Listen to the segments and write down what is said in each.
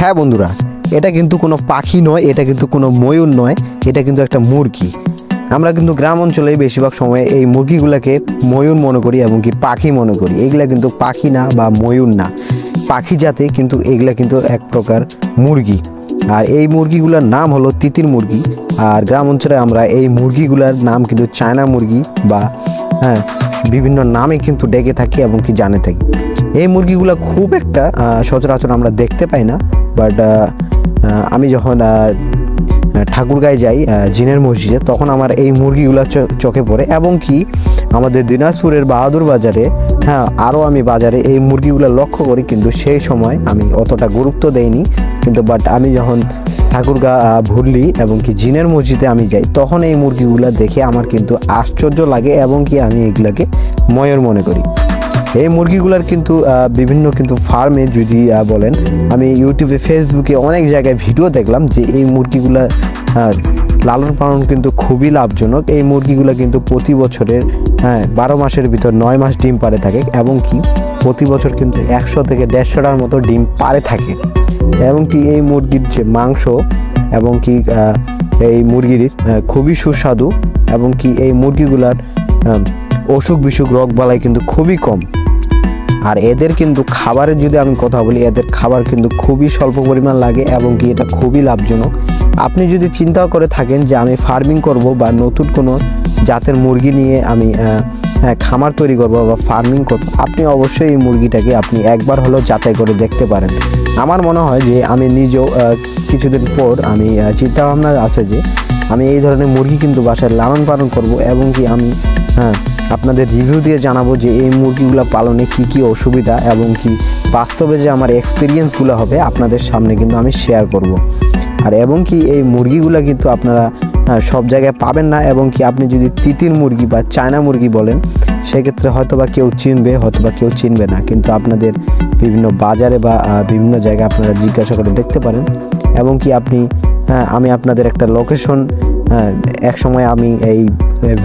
হ্যাঁ বন্ধুরা, এটা কিন্তু কোনো পাখি নয়, এটা কিন্তু কোনো ময়ূর নয়, এটা কিন্তু একটা মুরগি। আমরা কিন্তু গ্রাম অঞ্চলে বেশিরভাগ সময় এই মুরগিগুলোকে ময়ূর মনে করি এবং কি পাখি মনে করি। এগুলা কিন্তু পাখি না বা ময়ূর না, পাখি জাতে, কিন্তু এগুলা কিন্তু এক প্রকার মুরগি। আর এই মুরগিগুলোর নাম হলো তিতির মুরগি। আর গ্রাম অঞ্চলে আমরা এই মুরগিগুলোর নাম কিন্তু চায়না মুরগি বা বিভিন্ন নামে কিন্তু ডেকে থাকি এবং কি জানে থাকি। এই মুরগিগুলো খুব একটা সচরাচর আমরা দেখতে পাই না, বাট আমি যখন ঠাকুরগাঁয়ে যাই জিনের মসজিদে, তখন আমার এই মুরগিগুলো চোখে পড়ে। এবং কি আমাদের দিনাজপুরের বাহাদুর বাজারে, আরও আমি বাজারে এই মুরগিগুলো লক্ষ্য করি, কিন্তু সেই সময় আমি অতটা গুরুত্ব দেইনি। কিন্তু বাট আমি যখন ঠাকুরগাঁ ভুরলি এবং কি জিনের মসজিদে আমি যাই, তখন এই মুরগিগুলো দেখে আমার কিন্তু আশ্চর্য লাগে এবং কি আমি এগুলাকে ময়ূর মনে করি। এই মুরগিগুলার কিন্তু বিভিন্ন কিন্তু ফার্মে যদি বলেন, আমি ইউটিউবে ফেসবুকে অনেক জায়গায় ভিডিও দেখলাম যে এই মুরগিগুলা লালন পালন কিন্তু খুবই লাভজনক। এই মুরগিগুলো কিন্তু প্রতি বছরের 12 মাসের ভিতর 9 মাস ডিম পাড়ে থাকে এবং কি প্রতি বছর কিন্তু 100 থেকে 150টার মতো ডিম পাড়ে থাকে। এবং কি এই মুরগির যে মাংস এবং কি এই মুরগির খুবই সুস্বাদু এবং কি এই মুরগিগুলার অসুখ বিসুখ রোগবালাই কিন্তু খুবই কম। আর এদের কিন্তু খাবারের যদি আমি কথা বলি, এদের খাবার কিন্তু খুবই স্বল্প পরিমাণ লাগে এবং কি এটা খুবই লাভজনক। আপনি যদি চিন্তা করে থাকেন যে আমি ফার্মিং করব বা নতুন কোনো জাতের মুরগি নিয়ে আমি খামার তৈরি করব বা ফার্মিং করব, আপনি অবশ্যই এই মুরগিটাকে আপনি একবার হলেও যাচাই করে দেখতে পারেন। আমার মনে হয় যে আমি নিজেও কিছুদিন পর আমি চিন্তাভাবনা আছে যে আমি এই ধরনের মুরগি কিন্তু বাসায় লালন পালন করব এবং কি আমি আপনাদের রিভিউ দিয়ে জানাবো যে এই মুরগিগুলো পালনে কি কি অসুবিধা এবং কি বাস্তবে যে আমার এক্সপিরিয়েন্সগুলো হবে আপনাদের সামনে কিন্তু আমি শেয়ার করব। আর এবং কি এই মুরগিগুলো কিন্তু আপনারা সব জায়গায় পাবেন না, এবং কি আপনি যদি তিতির মুরগি বা চায়না মুরগি বলেন, সেক্ষেত্রে হয়তো বা কেউ চিনবে, হয়তো বা কেউ চিনবে না। কিন্তু আপনাদের বিভিন্ন বাজারে বা বিভিন্ন জায়গায় আপনারা জিজ্ঞাসা করে দেখতে পারেন। এবং কি আমি আপনাদের একটা লোকেশন এক সময় আমি এই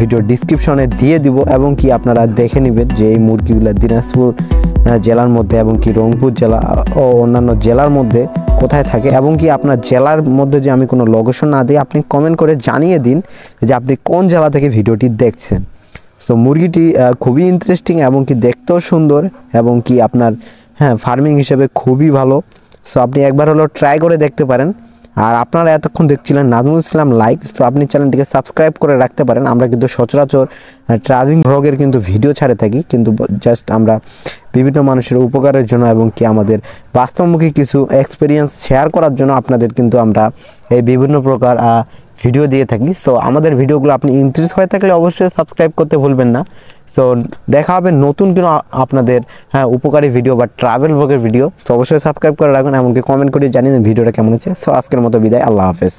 ভিডিও ডিসক্রিপশনে দিয়ে দিব, এবং কি আপনারা দেখে নেবেন যে এই মুরগিগুলো দিনাজপুর জেলার মধ্যে এবং কি রংপুর জেলা ও অন্যান্য জেলার মধ্যে কোথায় থাকে। এবং কি আপনার জেলার মধ্যে যে আমি কোনো লোকেশন না দিই, আপনি কমেন্ট করে জানিয়ে দিন যে আপনি কোন জেলা থেকে ভিডিওটি দেখছেন। সো মুরগিটি খুবই ইন্টারেস্টিং এবং কি দেখতেও সুন্দর এবং কি আপনার ফার্মিং হিসেবে খুবই ভালো। সো আপনি একবার হলো ট্রাই করে দেখতে পারেন। আর আপনারা এতক্ষণ দেখছিলেন নাজমুল ইসলাম লাইক, তো আপনি চ্যানেলটিকে সাবস্ক্রাইব করে রাখতে পারেন। আমরা কিন্তু সচরাচর ট্রাভেলিং ব্লগের কিন্তু ভিডিও ছাড়ে থাকি, কিন্তু জাস্ট আমরা বিভিন্ন মানুষের উপকারের জন্য এবং কি আমাদের বাস্তবমুখী কিছু এক্সপিরিয়েন্স শেয়ার করার জন্য আপনাদের কিন্তু আমরা এই বিভিন্ন প্রকার ভিডিও দিয়ে থাকি। সো আমাদের ভিডিওগুলো আপনি ইন্টারেস্ট হয়ে থাকলে অবশ্যই সাবস্ক্রাইব করতে ভুলবেন না। সো দেখা হবে নতুন কোনো আপনাদের উপকারী ভিডিও বা ট্রাভেল ব্লগের ভিডিও। সো অবশ্যই সাবস্ক্রাইব করে রাখবেন, এমনকি কমেন্ট করে জানিয়ে ভিডিওটা কেমন হচ্ছে। সো আজকের মতো বিদায়, আল্লাহ হাফেজ।